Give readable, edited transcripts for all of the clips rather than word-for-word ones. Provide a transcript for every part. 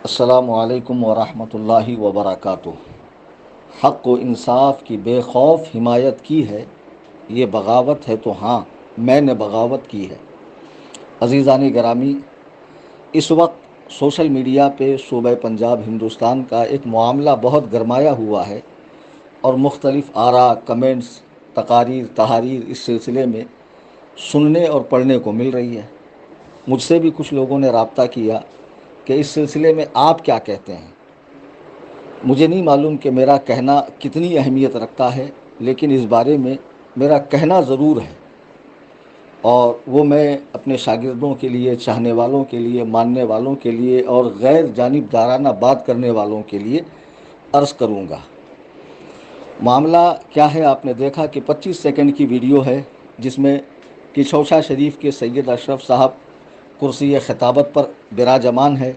السلام علیکم ورحمۃ اللہ وبرکاتہ۔ حق و انصاف کی بے خوف حمایت کی ہے، یہ بغاوت ہے تو ہاں میں نے بغاوت کی ہے۔ عزیزان گرامی، اس وقت سوشل میڈیا پہ صوبہ پنجاب ہندوستان کا ایک معاملہ بہت گرمایا ہوا ہے اور مختلف آراء، کمنٹس، تقاریر، تحاریر اس سلسلے میں سننے اور پڑھنے کو مل رہی ہے۔ مجھ سے بھی کچھ لوگوں نے رابطہ کیا کہ اس سلسلے میں آپ کیا کہتے ہیں۔ مجھے نہیں معلوم کہ میرا کہنا کتنی اہمیت رکھتا ہے، لیکن اس بارے میں میرا کہنا ضرور ہے، اور وہ میں اپنے شاگردوں کے لیے، چاہنے والوں کے لیے، ماننے والوں کے لیے اور غیر جانبدارانہ بات کرنے والوں کے لیے عرض کروں گا۔ معاملہ کیا ہے؟ آپ نے دیکھا کہ 25 سیکنڈ کی ویڈیو ہے جس میں کہ چوشا شریف کے سید اشرف صاحب کرسی خطابت پر براجمان ہے،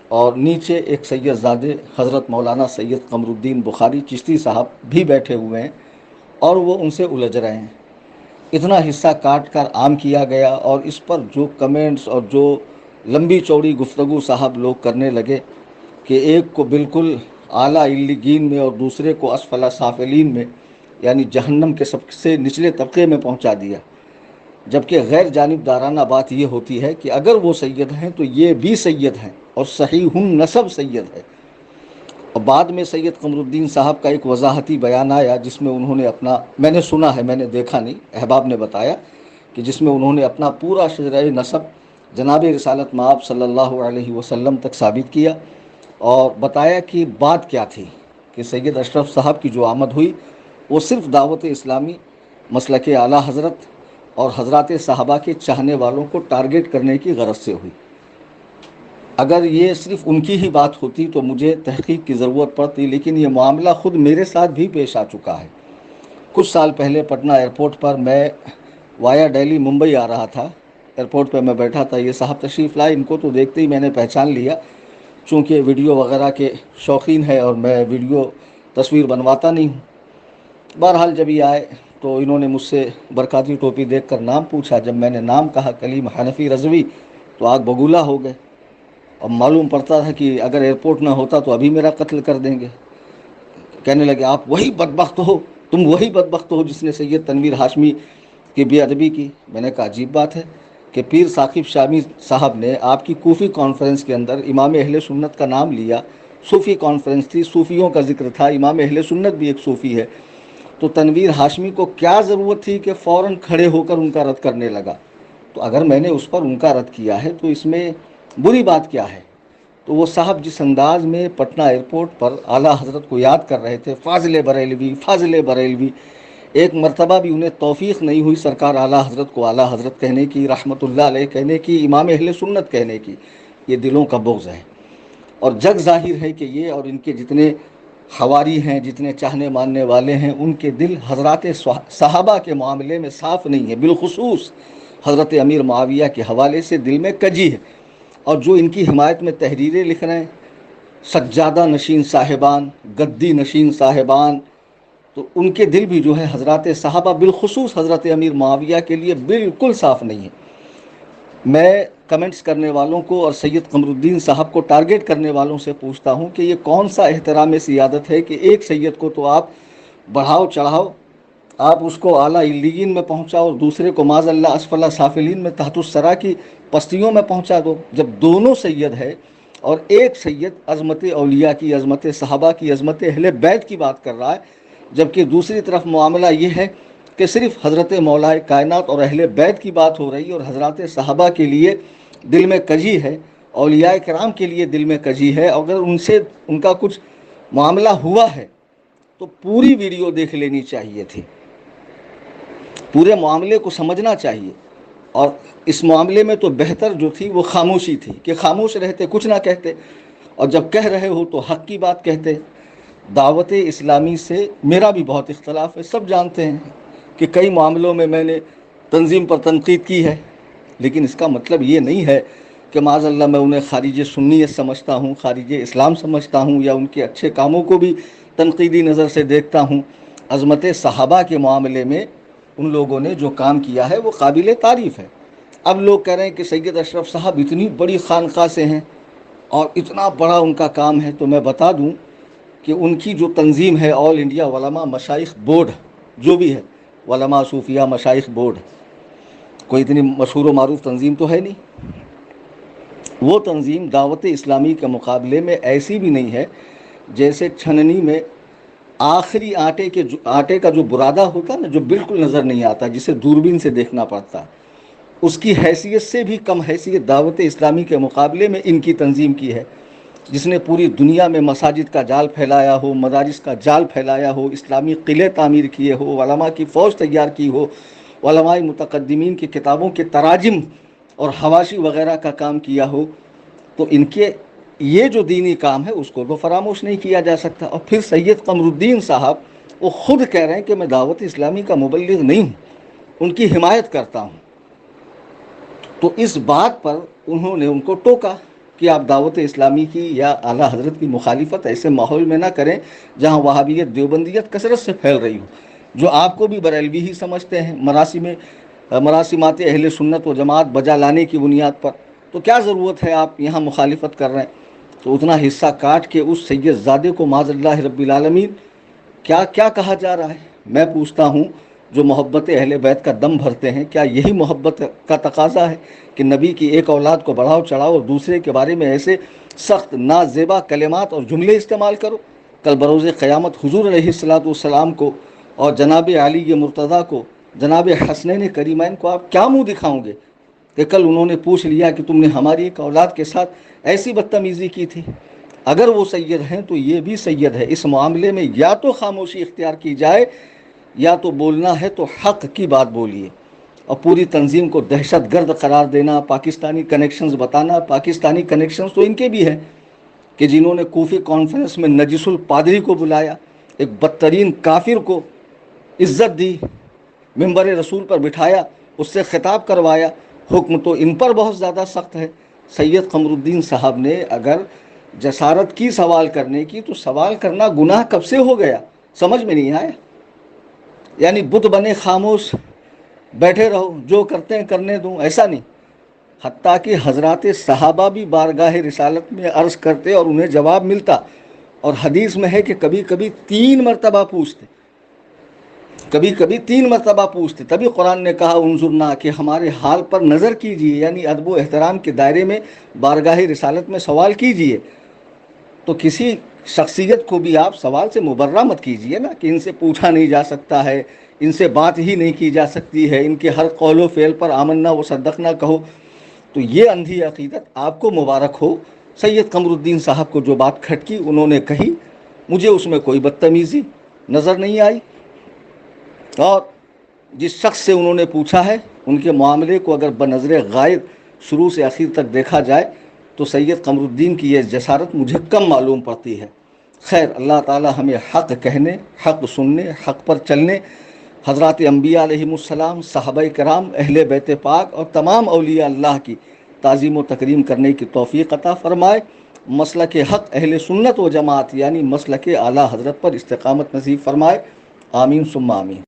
اور نیچے ایک سید زادے حضرت مولانا سید قمر الدین بخاری چشتی صاحب بھی بیٹھے ہوئے ہیں اور وہ ان سے الجھ رہے ہیں۔ اتنا حصہ کاٹ کر عام کیا گیا، اور اس پر جو کمنٹس اور جو لمبی چوڑی گفتگو صاحب لوگ کرنے لگے کہ ایک کو بالکل اعلیٰ علیین میں اور دوسرے کو اسفل سافلین میں، یعنی جہنم کے سب سے نچلے طبقے میں پہنچا دیا۔ جبکہ غیر جانبدارانہ بات یہ ہوتی ہے کہ اگر وہ سید ہیں تو یہ بھی سید ہیں اور صحیح نسب سید ہے۔ اور بعد میں سید قمر الدین صاحب کا ایک وضاحتی بیان آیا جس میں انہوں نے اپنا، میں نے سنا ہے، میں نے دیکھا نہیں، احباب نے بتایا کہ جس میں انہوں نے اپنا پورا شجرہ نسب جناب رسالت مآب صلی اللہ علیہ وسلم تک ثابت کیا، اور بتایا کہ بات کیا تھی کہ سید اشرف صاحب کی جو آمد ہوئی وہ صرف دعوت اسلامی، مسلک اعلیٰ حضرت اور حضرات صحابہ کے چاہنے والوں کو ٹارگٹ کرنے کی غرض سے ہوئی۔ اگر یہ صرف ان کی ہی بات ہوتی تو مجھے تحقیق کی ضرورت پڑتی، لیکن یہ معاملہ خود میرے ساتھ بھی پیش آ چکا ہے۔ کچھ سال پہلے پٹنہ ایئرپورٹ پر میں وایا دہلی ممبئی آ رہا تھا، ایئرپورٹ پہ میں بیٹھا تھا، یہ صاحب تشریف لائے، ان کو تو دیکھتے ہی میں نے پہچان لیا، چونکہ ویڈیو وغیرہ کے شوقین ہے اور میں ویڈیو تصویر بنواتا نہیں ہوں۔ بہرحال جب یہ آئے تو انہوں نے مجھ سے برکاتی ٹوپی دیکھ کر نام پوچھا۔ جب میں نے نام کہا کلیم حنفی رضوی تو آگ بگولا ہو گئے، اور معلوم پڑتا تھا کہ اگر ایئرپورٹ نہ ہوتا تو ابھی میرا قتل کر دیں گے۔ کہنے لگے آپ وہی بدبخت ہو، تم وہی بدبخت ہو جس نے سید تنویر ہاشمی کی بے ادبی کی۔ میں نے کہا عجیب بات ہے کہ پیر ثاقب شامی صاحب نے آپ کی کوفی کانفرنس کے اندر امام اہل سنت کا نام لیا، صوفی کانفرنس تھی، صوفیوں کا ذکر تھا، امام اہل سنت بھی ایک صوفی ہے، تو تنویر ہاشمی کو کیا ضرورت تھی کہ فوراً کھڑے ہو کر ان کا رد کرنے لگا؟ تو اگر میں نے اس پر ان کا رد کیا ہے تو اس میں بری بات کیا ہے؟ تو وہ صاحب جس انداز میں پٹنہ ایئرپورٹ پر اعلیٰ حضرت کو یاد کر رہے تھے، فاضل بریلوی، فاضل بریلوی، ایک مرتبہ بھی انہیں توفیق نہیں ہوئی سرکار اعلیٰ حضرت کو اعلیٰ حضرت کہنے کی، رحمت اللہ علیہ کہنے کی، امام اہل سنت کہنے کی۔ یہ دلوں کا بغض ہے، اور جگ ظاہر ہے کہ یہ اور ان کے جتنے حواری ہیں، جتنے چاہنے ماننے والے ہیں، ان کے دل حضرات صحابہ کے معاملے میں صاف نہیں ہے، بالخصوص حضرت امیر معاویہ کے حوالے سے دل میں کجی ہے۔ اور جو ان کی حمایت میں تحریریں لکھ رہے ہیں، سجادہ نشین صاحبان، گدی نشین صاحبان، تو ان کے دل بھی جو ہے حضرات صحابہ بالخصوص حضرت امیر معاویہ کے لیے بالکل صاف نہیں ہے۔ میں کمنٹس کرنے والوں کو اور سید قمر الدین صاحب کو ٹارگٹ کرنے والوں سے پوچھتا ہوں کہ یہ کون سا احترام سیادت ہے کہ ایک سید کو تو آپ بڑھاؤ چڑھاؤ، آپ اس کو اعلیٰ علیین میں پہنچاؤ اور دوسرے کو معاذ اللہ اسفل سافلین میں تحت الثری کی پستیوں میں پہنچا دو، جب دونوں سید ہے اور ایک سید عظمت اولیاء کی، عظمت صحابہ کی، عظمت اہل بیت کی بات کر رہا ہے، جبکہ دوسری طرف معاملہ یہ ہے کہ صرف حضرت مولا کائنات اور اہل بیت کی بات ہو رہی ہے، اور حضرات صحابہ کے لیے دل میں کجی ہے، اولیاء کرام کے لیے دل میں کجی ہے۔ اگر ان سے ان کا کچھ معاملہ ہوا ہے تو پوری ویڈیو دیکھ لینی چاہیے تھی، پورے معاملے کو سمجھنا چاہیے، اور اس معاملے میں تو بہتر جو تھی وہ خاموشی تھی کہ خاموش رہتے، کچھ نہ کہتے، اور جب کہہ رہے ہو تو حق کی بات کہتے۔ دعوت اسلامی سے میرا بھی بہت اختلاف ہے، سب جانتے ہیں کہ کئی معاملوں میں میں نے تنظیم پر تنقید کی ہے، لیکن اس کا مطلب یہ نہیں ہے کہ معاذ اللہ میں انہیں خارج سنیت سمجھتا ہوں، خارج اسلام سمجھتا ہوں، یا ان کے اچھے کاموں کو بھی تنقیدی نظر سے دیکھتا ہوں۔ عظمت صحابہ کے معاملے میں ان لوگوں نے جو کام کیا ہے وہ قابل تعریف ہے۔ اب لوگ کہہ رہے ہیں کہ سید اشرف صاحب اتنی بڑی خانقاہ سے ہیں، اور اتنا بڑا ان کا کام ہے. تو میں بتا دوں کہ ان کی جو تنظیم ہے آل انڈیا علماء مشائخ بورڈ، جو بھی ہے علماء صوفیہ مشائخ بورڈ، کوئی اتنی مشہور و معروف تنظیم تو ہے نہیں. وہ تنظیم دعوت اسلامی کے مقابلے میں ایسی بھی نہیں ہے جیسے چھننی میں آخری آٹے کا جو برادہ ہوتا نا، جو بالکل نظر نہیں آتا، جسے دوربین سے دیکھنا پڑتا، اس کی حیثیت سے بھی کم حیثیت دعوت اسلامی کے مقابلے میں ان کی تنظیم کی ہے، جس نے پوری دنیا میں مساجد کا جال پھیلایا ہو، مدارس کا جال پھیلایا ہو، اسلامی قلعے تعمیر کیے ہو، علماء کی فوج تیار کی ہو، علماء متقدمین کی کتابوں کے تراجم اور حواشی وغیرہ کا کام کیا ہو. تو ان کے یہ جو دینی کام ہے اس کو تو فراموش نہیں کیا جا سکتا. اور پھر سید قمر الدین صاحب وہ خود کہہ رہے ہیں کہ میں دعوت اسلامی کا مبلغ نہیں ہوں، ان کی حمایت کرتا ہوں. تو اس بات پر انہوں نے ان کو ٹوکا کہ آپ دعوت اسلامی کی یا اعلیٰ حضرت کی مخالفت ایسے ماحول میں نہ کریں جہاں وہابیت دیوبندیت کثرت سے پھیل رہی ہو، جو آپ کو بھی بریلوی ہی سمجھتے ہیں مراسمات اہل سنت و جماعت بجا لانے کی بنیاد پر. تو کیا ضرورت ہے آپ یہاں مخالفت کر رہے ہیں؟ تو اتنا حصہ کاٹ کے اس سید زادے کو معاذ اللہ رب العالمین کیا کیا کہا جا رہا ہے. میں پوچھتا ہوں جو محبت اہل بیت کا دم بھرتے ہیں، کیا یہی محبت کا تقاضا ہے کہ نبی کی ایک اولاد کو بڑھاؤ چڑھاؤ اور دوسرے کے بارے میں ایسے سخت نازیبا کلمات اور جملے استعمال کرو؟ کل بروز قیامت حضور علیہ الصلوۃ والسلام کو اور جناب علی مرتضیٰ کو، جناب حسنین کریمین کو آپ کیا منہ دکھاؤں گے کہ کل انہوں نے پوچھ لیا کہ تم نے ہماری ایک اولاد کے ساتھ ایسی بدتمیزی کی تھی؟ اگر وہ سید ہیں تو یہ بھی سید ہے. اس معاملے میں یا تو خاموشی اختیار کی جائے یا تو بولنا ہے تو حق کی بات بولیے. اور پوری تنظیم کو دہشت گرد قرار دینا، پاکستانی کنیکشنز بتانا، پاکستانی کنیکشنز تو ان کے بھی ہیں کہ جنہوں نے کوفی کانفرنس میں نجس الپادری کو بلایا، ایک بدترین کافر کو عزت دی، ممبر رسول پر بٹھایا، اس سے خطاب کروایا. حکم تو ان پر بہت زیادہ سخت ہے. سید قمر الدین صاحب نے اگر جسارت کی سوال کرنے کی تو سوال کرنا گناہ کب سے ہو گیا؟ سمجھ میں نہیں آیا. یعنی بت بنے خاموش بیٹھے رہو، جو کرتے ہیں کرنے دوں، ایسا نہیں. حتیٰ کہ حضرات صحابہ بھی بارگاہ رسالت میں عرض کرتے اور انہیں جواب ملتا. اور حدیث میں ہے کہ کبھی کبھی 3 مرتبہ پوچھتے، تبھی قرآن نے کہا انظرنا، کہ ہمارے حال پر نظر کیجئے، یعنی ادب و احترام کے دائرے میں بارگاہ رسالت میں سوال کیجئے. تو کسی شخصیت کو بھی آپ سوال سے مبرہ مت کیجئے نا، کہ ان سے پوچھا نہیں جا سکتا ہے، ان سے بات ہی نہیں کی جا سکتی ہے، ان کے ہر قول و فعل پر آمنا و صدقنا کہو. تو یہ اندھی عقیدت آپ کو مبارک ہو. سید قمر الدین صاحب کو جو بات کھٹکی انہوں نے کہی، مجھے اس میں کوئی بدتمیزی نظر نہیں آئی. اور جس شخص سے انہوں نے پوچھا ہے ان کے معاملے کو اگر بنظر غائب شروع سے آخر تک دیکھا جائے تو سید قمر الدین کی یہ جسارت مجھے کم معلوم پڑتی ہے. خیر، اللہ تعالی ہمیں حق کہنے، حق سننے، حق پر چلنے، حضرات انبیاء علیہم السلام، صحابہ کرام، اہل بیت پاک اور تمام اولیاء اللہ کی تعظیم و تکریم کرنے کی توفیق عطا فرمائے. مسلک حق اہل سنت و جماعت یعنی مسلک اعلیٰ حضرت پر استقامت نصیب فرمائے. آمین ثم آمین.